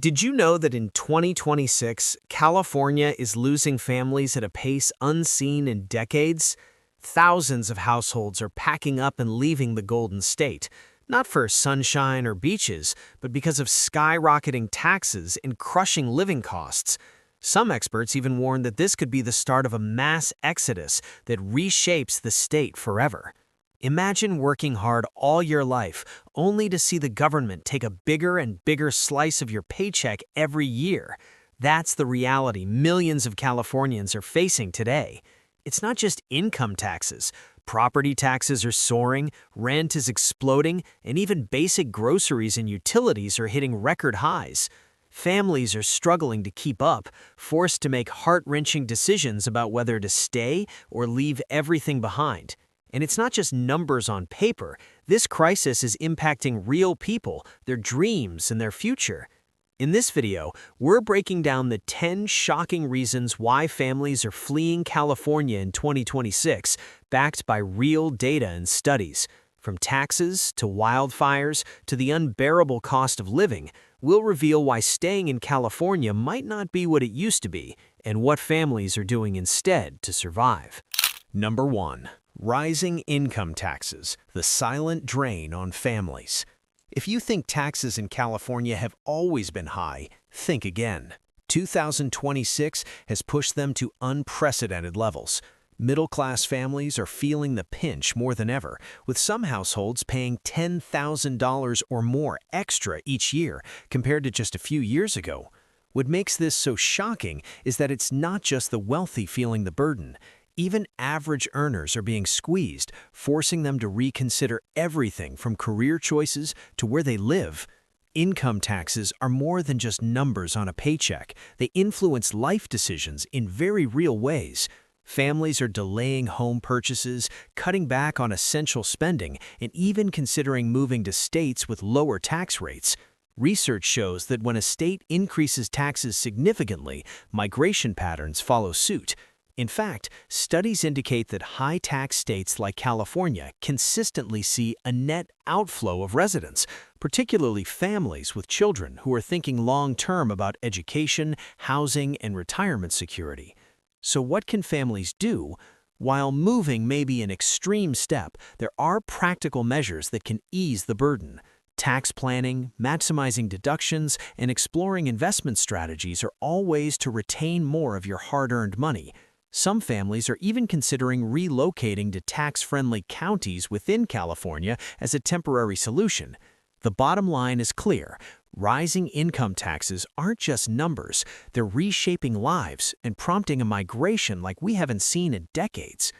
Did you know that in 2026, California is losing families at a pace unseen in decades? Thousands of households are packing up and leaving the Golden State, not for sunshine or beaches, but because of skyrocketing taxes and crushing living costs. Some experts even warn that this could be the start of a mass exodus that reshapes the state forever. Imagine working hard all your life, only to see the government take a bigger and bigger slice of your paycheck every year. That's the reality millions of Californians are facing today. It's not just income taxes. Property taxes are soaring, rent is exploding, and even basic groceries and utilities are hitting record highs. Families are struggling to keep up, forced to make heart-wrenching decisions about whether to stay or leave everything behind. And it's not just numbers on paper. This crisis is impacting real people, their dreams, and their future. In this video, we're breaking down the 10 shocking reasons why families are fleeing California in 2026, backed by real data and studies. From taxes to wildfires to the unbearable cost of living, we'll reveal why staying in California might not be what it used to be and what families are doing instead to survive. Number 1. Rising income taxes, the silent drain on families. If you think taxes in California have always been high, think again. 2026 has pushed them to unprecedented levels. Middle-class families are feeling the pinch more than ever, with some households paying $10,000 or more extra each year compared to just a few years ago. What makes this so shocking is that it's not just the wealthy feeling the burden. Even average earners are being squeezed, forcing them to reconsider everything from career choices to where they live. Income taxes are more than just numbers on a paycheck. They influence life decisions in very real ways. Families are delaying home purchases, cutting back on essential spending, and even considering moving to states with lower tax rates. Research shows that when a state increases taxes significantly, migration patterns follow suit. In fact, studies indicate that high-tax states like California consistently see a net outflow of residents, particularly families with children who are thinking long-term about education, housing, and retirement security. So what can families do? While moving may be an extreme step, there are practical measures that can ease the burden. Tax planning, maximizing deductions, and exploring investment strategies are all ways to retain more of your hard-earned money. Some families are even considering relocating to tax-friendly counties within California as a temporary solution. The bottom line is clear. Rising income taxes aren't just numbers. They're reshaping lives and prompting a migration like we haven't seen in decades.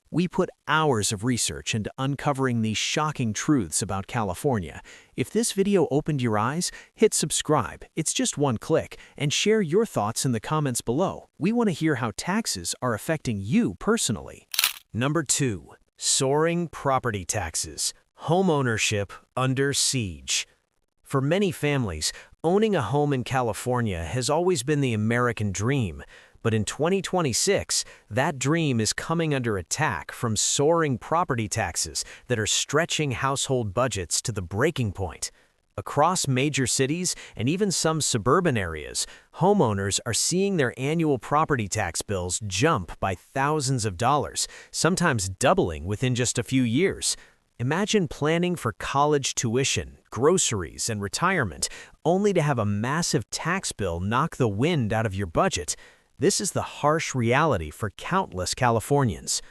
We put hours of research into uncovering these shocking truths about California. If this video opened your eyes, hit subscribe. It's just one click, and share your thoughts in the comments below. We want to hear how taxes are affecting you personally. Number 2. Soaring property taxes. Homeownership under siege. For many families, owning a home in California has always been the American dream. But in 2026, that dream is coming under attack from soaring property taxes that are stretching household budgets to the breaking point. Across major cities and even some suburban areas, homeowners are seeing their annual property tax bills jump by thousands of dollars, sometimes doubling within just a few years. Imagine planning for college tuition, groceries, and retirement, only to have a massive tax bill knock the wind out of your budget. This is the harsh reality for countless Californians.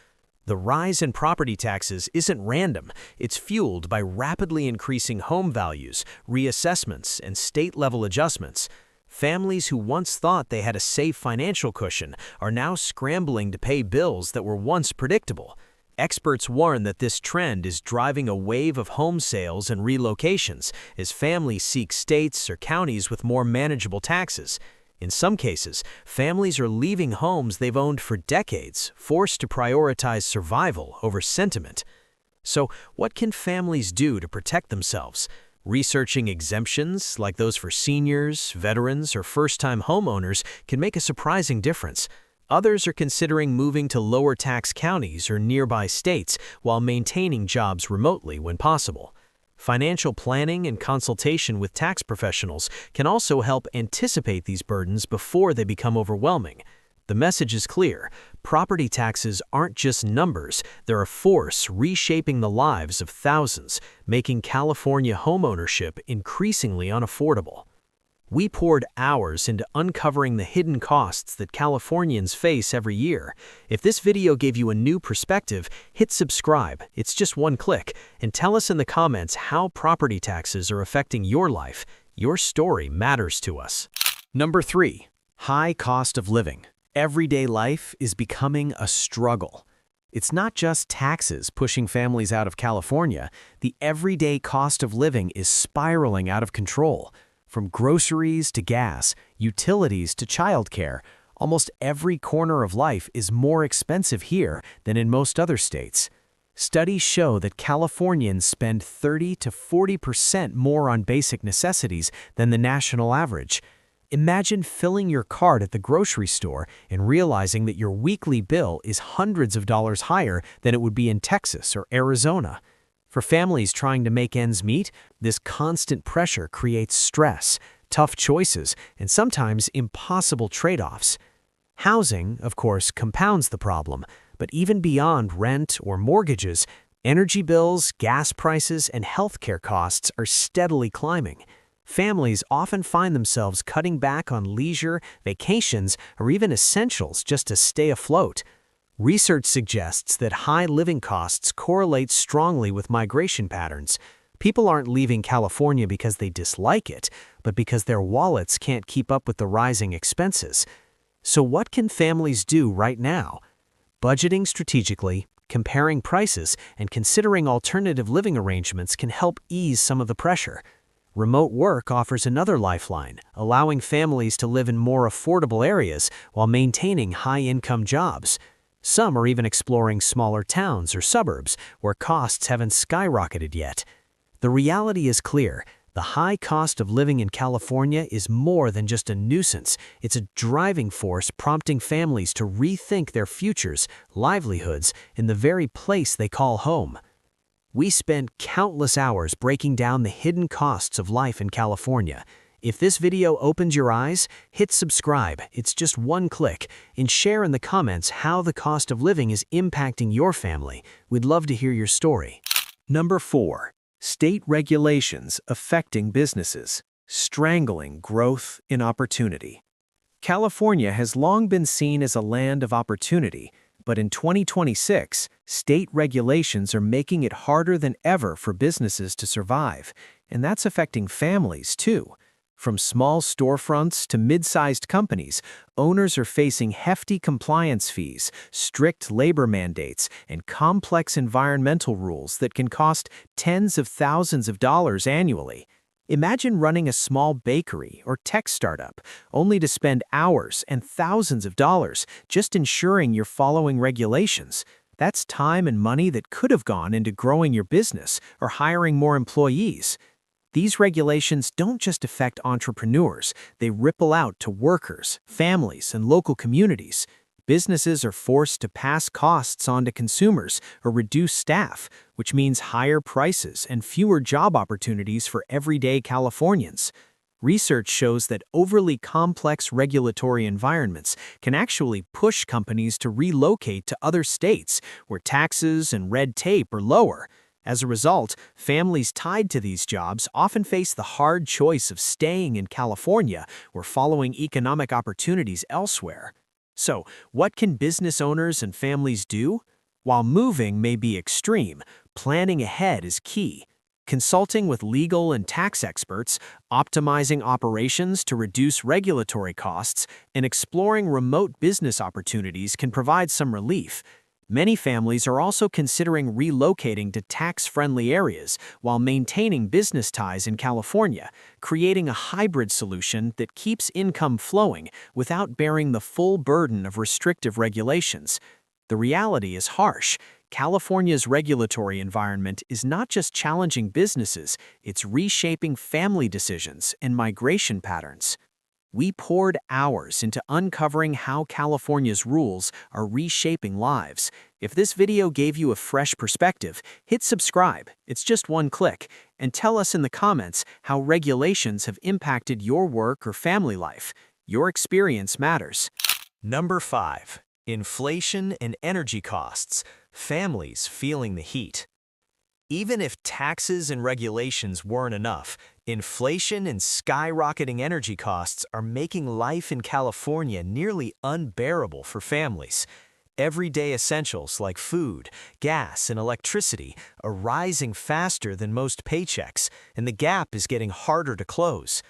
The rise in property taxes isn't random. It's fueled by rapidly increasing home values, reassessments, and state-level adjustments. Families who once thought they had a safe financial cushion are now scrambling to pay bills that were once predictable. Experts warn that this trend is driving a wave of home sales and relocations as families seek states or counties with more manageable taxes. In some cases, families are leaving homes they've owned for decades, forced to prioritize survival over sentiment. So, what can families do to protect themselves? Researching exemptions, like those for seniors, veterans, or first-time homeowners, can make a surprising difference. Others are considering moving to lower-tax counties or nearby states while maintaining jobs remotely when possible. Financial planning and consultation with tax professionals can also help anticipate these burdens before they become overwhelming. The message is clear. Property taxes aren't just numbers, they're a force reshaping the lives of thousands, making California homeownership increasingly unaffordable. We poured hours into uncovering the hidden costs that Californians face every year. If this video gave you a new perspective, hit subscribe. It's just one click. And tell us in the comments how property taxes are affecting your life. Your story matters to us. Number 3. High cost of living. Everyday life is becoming a struggle. It's not just taxes pushing families out of California. The everyday cost of living is spiraling out of control. From groceries to gas, utilities to childcare, almost every corner of life is more expensive here than in most other states. Studies show that Californians spend 30 to 40% more on basic necessities than the national average. Imagine filling your cart at the grocery store and realizing that your weekly bill is hundreds of dollars higher than it would be in Texas or Arizona. For families trying to make ends meet, this constant pressure creates stress, tough choices, and sometimes impossible trade-offs. Housing, of course, compounds the problem, but even beyond rent or mortgages, energy bills, gas prices, and healthcare costs are steadily climbing. Families often find themselves cutting back on leisure, vacations, or even essentials just to stay afloat. Research suggests that high living costs correlate strongly with migration patterns. People aren't leaving California because they dislike it, but because their wallets can't keep up with the rising expenses. So what can families do right now? Budgeting strategically, comparing prices, and considering alternative living arrangements can help ease some of the pressure. Remote work offers another lifeline, allowing families to live in more affordable areas while maintaining high-income jobs. Some are even exploring smaller towns or suburbs where costs haven't skyrocketed yet. The reality is clear. The high cost of living in California is more than just a nuisance. It's a driving force prompting families to rethink their futures, livelihoods, in the very place they call home. We spent countless hours breaking down the hidden costs of life in California. If this video opens your eyes, hit subscribe. It's just one click. And share in the comments how the cost of living is impacting your family. We'd love to hear your story. Number 4. State regulations affecting businesses, strangling growth and opportunity. California has long been seen as a land of opportunity, but in 2026, state regulations are making it harder than ever for businesses to survive, and that's affecting families too. From small storefronts to mid-sized companies, owners are facing hefty compliance fees, strict labor mandates, and complex environmental rules that can cost tens of thousands of dollars annually. Imagine running a small bakery or tech startup, only to spend hours and thousands of dollars just ensuring you're following regulations. That's time and money that could have gone into growing your business or hiring more employees. These regulations don't just affect entrepreneurs, they ripple out to workers, families, and local communities. Businesses are forced to pass costs on to consumers or reduce staff, which means higher prices and fewer job opportunities for everyday Californians. Research shows that overly complex regulatory environments can actually push companies to relocate to other states where taxes and red tape are lower. As a result, families tied to these jobs often face the hard choice of staying in California or following economic opportunities elsewhere. So, what can business owners and families do? While moving may be extreme, planning ahead is key. Consulting with legal and tax experts, optimizing operations to reduce regulatory costs, and exploring remote business opportunities can provide some relief. Many families are also considering relocating to tax-friendly areas while maintaining business ties in California, creating a hybrid solution that keeps income flowing without bearing the full burden of restrictive regulations. The reality is harsh. California's regulatory environment is not just challenging businesses, it's reshaping family decisions and migration patterns. We poured hours into uncovering how California's rules are reshaping lives. If this video gave you a fresh perspective, hit subscribe. It's just one click. and tell us in the comments how regulations have impacted your work or family life. Your experience matters. Number 5. Inflation and energy costs. Families feeling the heat. Even if taxes and regulations weren't enough, inflation and skyrocketing energy costs are making life in California nearly unbearable for families. Everyday essentials like food, gas, and electricity are rising faster than most paychecks, and the gap is getting harder to close.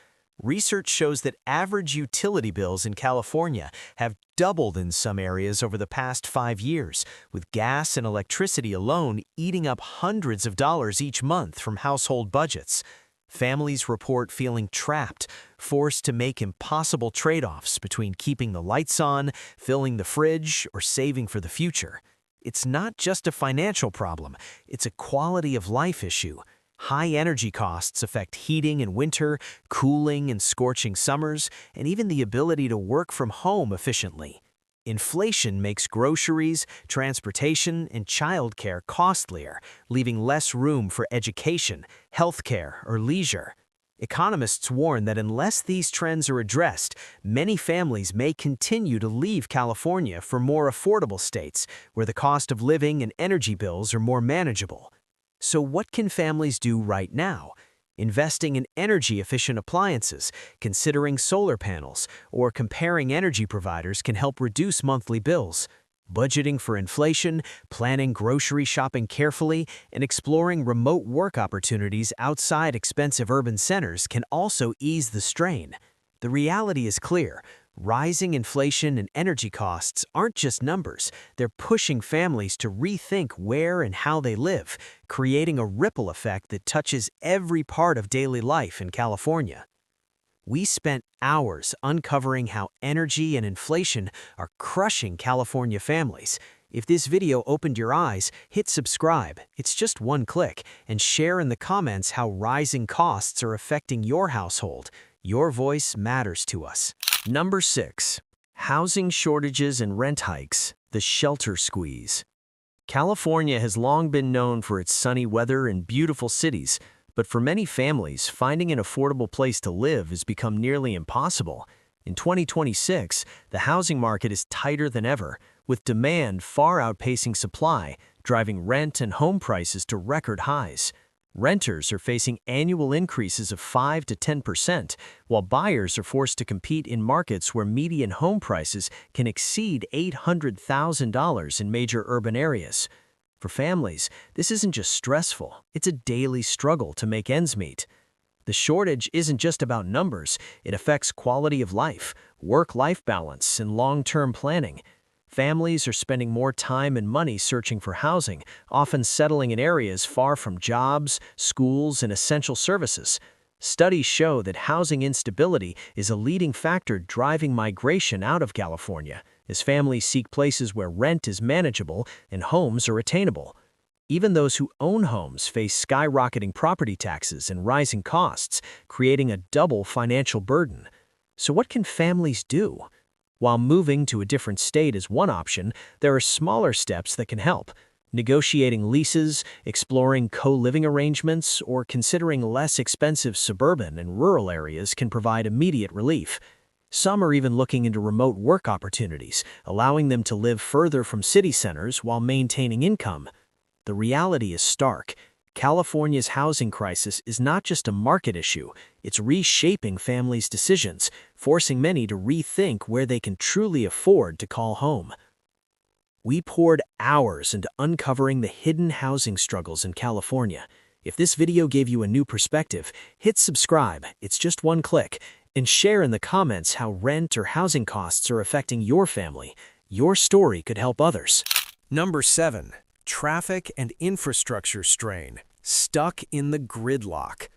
Research shows that average utility bills in California have doubled in some areas over the past 5 years, with gas and electricity alone eating up hundreds of dollars each month from household budgets. Families report feeling trapped, forced to make impossible trade-offs between keeping the lights on, filling the fridge, or saving for the future. It's not just a financial problem, it's a quality of life issue. High energy costs affect heating in winter, cooling in scorching summers, and even the ability to work from home efficiently. Inflation makes groceries, transportation, and childcare costlier, leaving less room for education, healthcare, or leisure. Economists warn that unless these trends are addressed, many families may continue to leave California for more affordable states, where the cost of living and energy bills are more manageable. So what can families do right now? Investing in energy-efficient appliances, considering solar panels, or comparing energy providers can help reduce monthly bills. Budgeting for inflation, planning grocery shopping carefully, and exploring remote work opportunities outside expensive urban centers can also ease the strain. The reality is clear. Rising inflation and energy costs aren't just numbers, they're pushing families to rethink where and how they live, creating a ripple effect that touches every part of daily life in California. We spent hours uncovering how energy and inflation are crushing California families. If this video opened your eyes, hit subscribe, it's just one click, and share in the comments how rising costs are affecting your household. Your voice matters to us. Number 6. Housing shortages and rent hikes, the shelter squeeze. California has long been known for its sunny weather and beautiful cities, but for many families, finding an affordable place to live has become nearly impossible. In 2026, the housing market is tighter than ever, with demand far outpacing supply, driving rent and home prices to record highs. Renters are facing annual increases of 5 to 10%, while buyers are forced to compete in markets where median home prices can exceed $800,000 in major urban areas. For families, this isn't just stressful, it's a daily struggle to make ends meet. The shortage isn't just about numbers, it affects quality of life, work-life balance, and long-term planning. Families are spending more time and money searching for housing, often settling in areas far from jobs, schools, and essential services. Studies show that housing instability is a leading factor driving migration out of California, as families seek places where rent is manageable and homes are attainable. Even those who own homes face skyrocketing property taxes and rising costs, creating a double financial burden. So what can families do? While moving to a different state is one option, there are smaller steps that can help. Negotiating leases, exploring co-living arrangements, or considering less expensive suburban and rural areas can provide immediate relief. Some are even looking into remote work opportunities, allowing them to live further from city centers while maintaining income. The reality is stark. California's housing crisis is not just a market issue, it's reshaping families' decisions, forcing many to rethink where they can truly afford to call home. We poured hours into uncovering the hidden housing struggles in California. If this video gave you a new perspective, hit subscribe, it's just one click, and share in the comments how rent or housing costs are affecting your family. Your story could help others. Number 7. Traffic and infrastructure strain, stuck in the gridlock.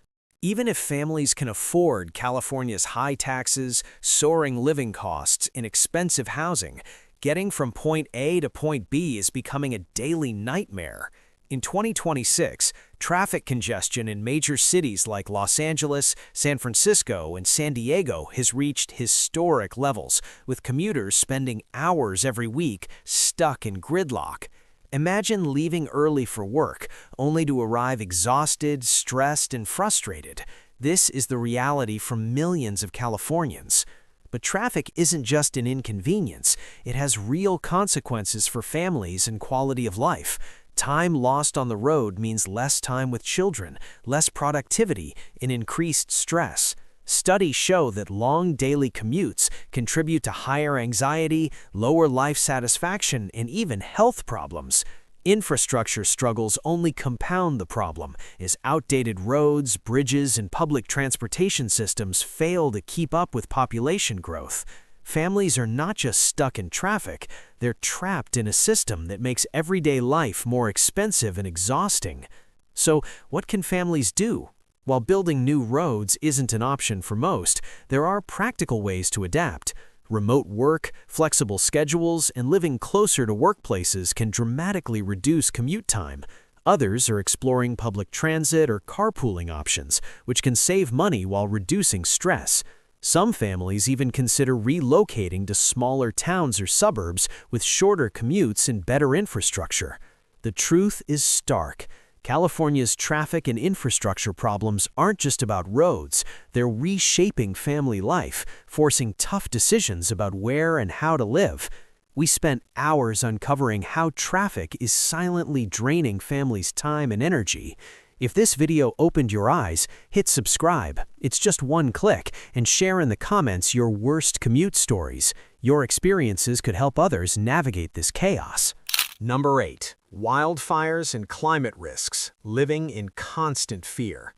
Even if families can afford California's high taxes, soaring living costs, and expensive housing, getting from point A to point B is becoming a daily nightmare. In 2026, traffic congestion in major cities like Los Angeles, San Francisco, and San Diego has reached historic levels, with commuters spending hours every week stuck in gridlock. Imagine leaving early for work, only to arrive exhausted, stressed, and frustrated. This is the reality for millions of Californians. But traffic isn't just an inconvenience, it has real consequences for families and quality of life. Time lost on the road means less time with children, less productivity, and increased stress. Studies show that long daily commutes contribute to higher anxiety, lower life satisfaction, and even health problems. Infrastructure struggles only compound the problem, as outdated roads, bridges, and public transportation systems fail to keep up with population growth. Families are not just stuck in traffic, they're trapped in a system that makes everyday life more expensive and exhausting. So, what can families do? While building new roads isn't an option for most, there are practical ways to adapt. Remote work, flexible schedules, and living closer to workplaces can dramatically reduce commute time. Others are exploring public transit or carpooling options, which can save money while reducing stress. Some families even consider relocating to smaller towns or suburbs with shorter commutes and better infrastructure. The truth is stark. California's traffic and infrastructure problems aren't just about roads, they're reshaping family life, forcing tough decisions about where and how to live. We spent hours uncovering how traffic is silently draining families' time and energy. If this video opened your eyes, hit subscribe. It's just one click, and share in the comments your worst commute stories. Your experiences could help others navigate this chaos. Number 8. Wildfires and climate risks, living in constant fear.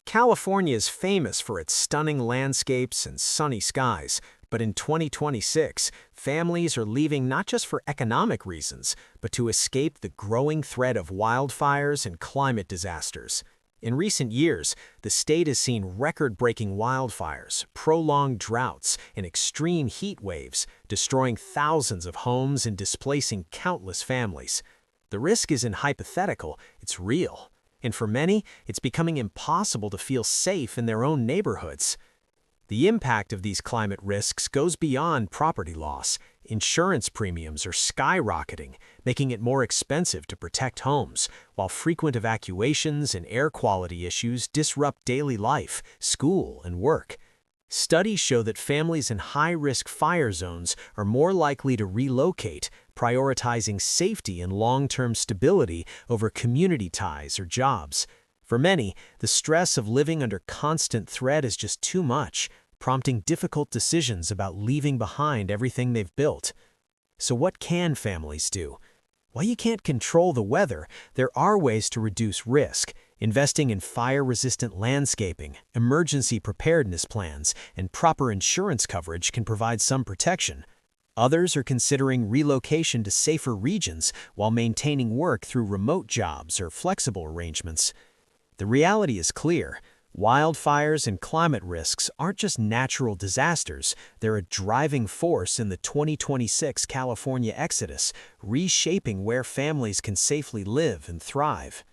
California is famous for its stunning landscapes and sunny skies, but in 2026, families are leaving not just for economic reasons, but to escape the growing threat of wildfires and climate disasters. In recent years, the state has seen record-breaking wildfires, prolonged droughts, and extreme heat waves, destroying thousands of homes and displacing countless families. The risk isn't hypothetical, it's real. And for many, it's becoming impossible to feel safe in their own neighborhoods. The impact of these climate risks goes beyond property loss. Insurance premiums are skyrocketing, making it more expensive to protect homes, while frequent evacuations and air quality issues disrupt daily life, school, and work. Studies show that families in high-risk fire zones are more likely to relocate, prioritizing safety and long-term stability over community ties or jobs. For many, the stress of living under constant threat is just too much, prompting difficult decisions about leaving behind everything they've built. So what can families do? While you can't control the weather, there are ways to reduce risk. Investing in fire-resistant landscaping, emergency preparedness plans, and proper insurance coverage can provide some protection. Others are considering relocation to safer regions while maintaining work through remote jobs or flexible arrangements. The reality is clear. Wildfires and climate risks aren't just natural disasters, they're a driving force in the 2026 California exodus, reshaping where families can safely live and thrive.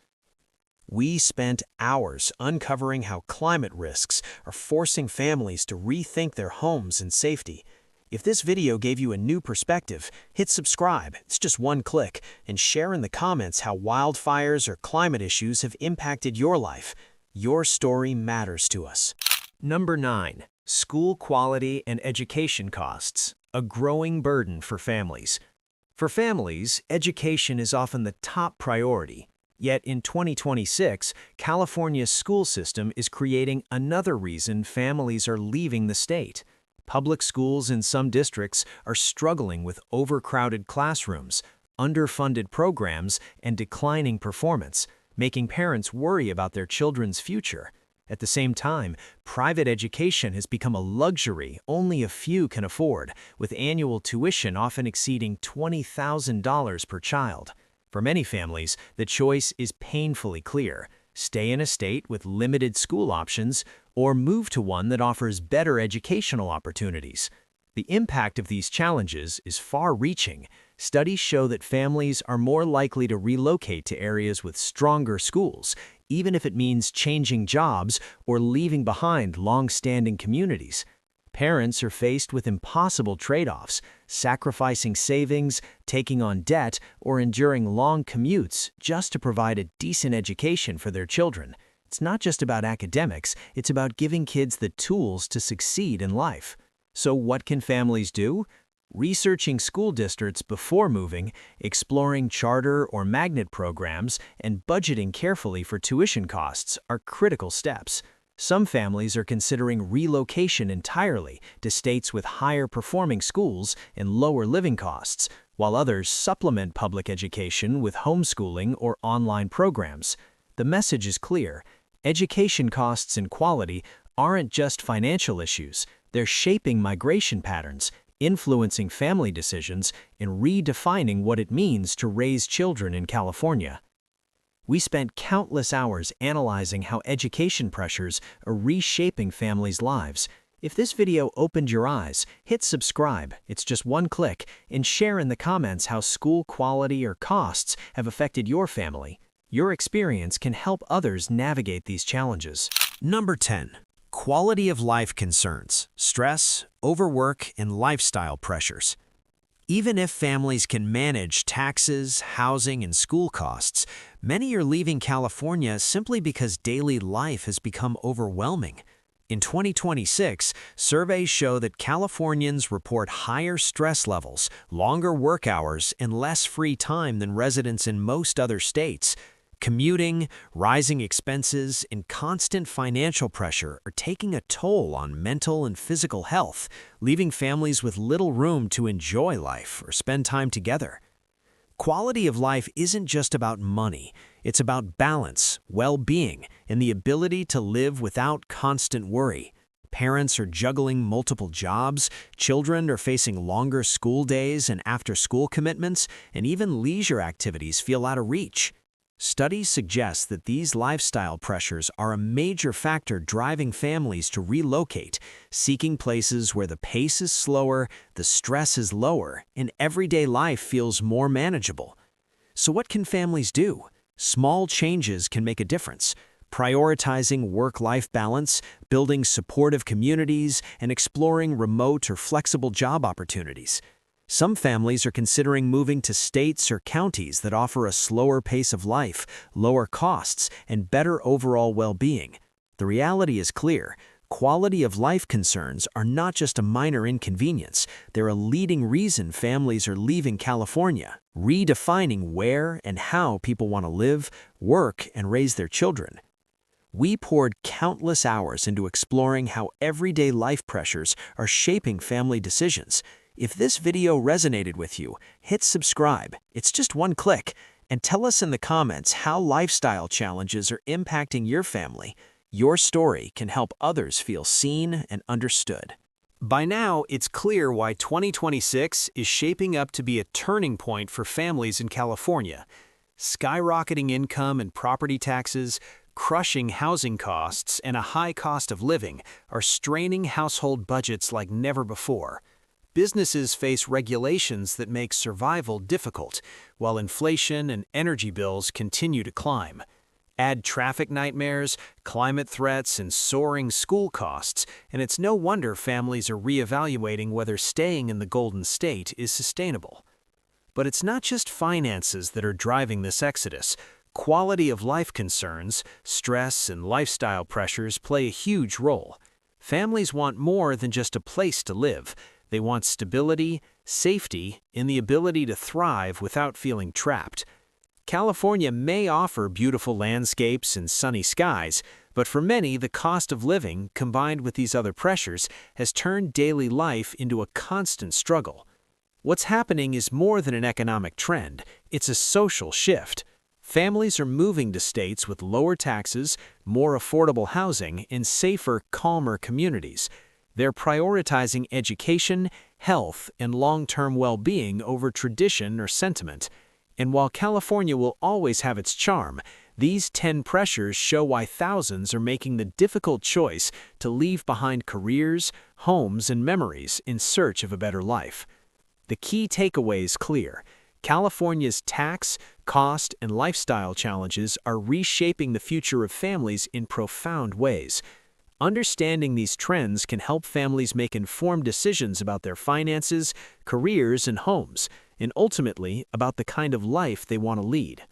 We spent hours uncovering how climate risks are forcing families to rethink their homes and safety. If this video gave you a new perspective, hit subscribe, it's just one click, and share in the comments how wildfires or climate issues have impacted your life. Your story matters to us. Number 9. School quality and education costs, a growing burden for families. For families, education is often the top priority. Yet in 2026, California's school system is creating another reason families are leaving the state. Public schools in some districts are struggling with overcrowded classrooms, underfunded programs, and declining performance, making parents worry about their children's future. At the same time, private education has become a luxury only a few can afford, with annual tuition often exceeding $20,000 per child. For many families, the choice is painfully clear: stay in a state with limited school options or move to one that offers better educational opportunities. The impact of these challenges is far-reaching. Studies show that families are more likely to relocate to areas with stronger schools, even if it means changing jobs or leaving behind long-standing communities. Parents are faced with impossible trade-offs, sacrificing savings, taking on debt, or enduring long commutes just to provide a decent education for their children. It's not just about academics, it's about giving kids the tools to succeed in life. So what can families do? Researching school districts before moving, exploring charter or magnet programs, and budgeting carefully for tuition costs are critical steps. Some families are considering relocation entirely to states with higher performing schools and lower living costs, while others supplement public education with homeschooling or online programs. The message is clear. Education costs and quality aren't just financial issues, they're shaping migration patterns, influencing family decisions, and redefining what it means to raise children in California. We spent countless hours analyzing how education pressures are reshaping families' lives. If this video opened your eyes, hit subscribe, it's just one click, and share in the comments how school quality or costs have affected your family. Your experience can help others navigate these challenges. Number 10. Quality of life concerns, stress, overwork, and lifestyle pressures. Even if families can manage taxes, housing, and school costs, many are leaving California simply because daily life has become overwhelming. In 2026, surveys show that Californians report higher stress levels, longer work hours, and less free time than residents in most other states. Commuting, rising expenses, and constant financial pressure are taking a toll on mental and physical health, leaving families with little room to enjoy life or spend time together. Quality of life isn't just about money, it's about balance, well-being, and the ability to live without constant worry. Parents are juggling multiple jobs, children are facing longer school days and after-school commitments, and even leisure activities feel out of reach. Studies suggest that these lifestyle pressures are a major factor driving families to relocate, seeking places where the pace is slower, the stress is lower, and everyday life feels more manageable. So what can families do? Small changes can make a difference. Prioritizing work-life balance, building supportive communities, and exploring remote or flexible job opportunities. Some families are considering moving to states or counties that offer a slower pace of life, lower costs, and better overall well-being. The reality is clear. Quality of life concerns are not just a minor inconvenience, they're a leading reason families are leaving California, redefining where and how people want to live, work, and raise their children. We poured countless hours into exploring how everyday life pressures are shaping family decisions. If this video resonated with you, hit subscribe, it's just one click, and tell us in the comments how lifestyle challenges are impacting your family. Your story can help others feel seen and understood. By now, it's clear why 2026 is shaping up to be a turning point for families in California. Skyrocketing income and property taxes, crushing housing costs, and a high cost of living are straining household budgets like never before. Businesses face regulations that make survival difficult, while inflation and energy bills continue to climb. Add traffic nightmares, climate threats, and soaring school costs, and it's no wonder families are reevaluating whether staying in the Golden State is sustainable. But it's not just finances that are driving this exodus. Quality of life concerns, stress, and lifestyle pressures play a huge role. Families want more than just a place to live. They want stability, safety, and the ability to thrive without feeling trapped. California may offer beautiful landscapes and sunny skies, but for many, the cost of living, combined with these other pressures, has turned daily life into a constant struggle. What's happening is more than an economic trend, it's a social shift. Families are moving to states with lower taxes, more affordable housing, and safer, calmer communities. They're prioritizing education, health, and long-term well-being over tradition or sentiment. And while California will always have its charm, these 10 pressures show why thousands are making the difficult choice to leave behind careers, homes, and memories in search of a better life. The key takeaway is clear. California's tax, cost, and lifestyle challenges are reshaping the future of families in profound ways. Understanding these trends can help families make informed decisions about their finances, careers, and homes, and ultimately about the kind of life they want to lead.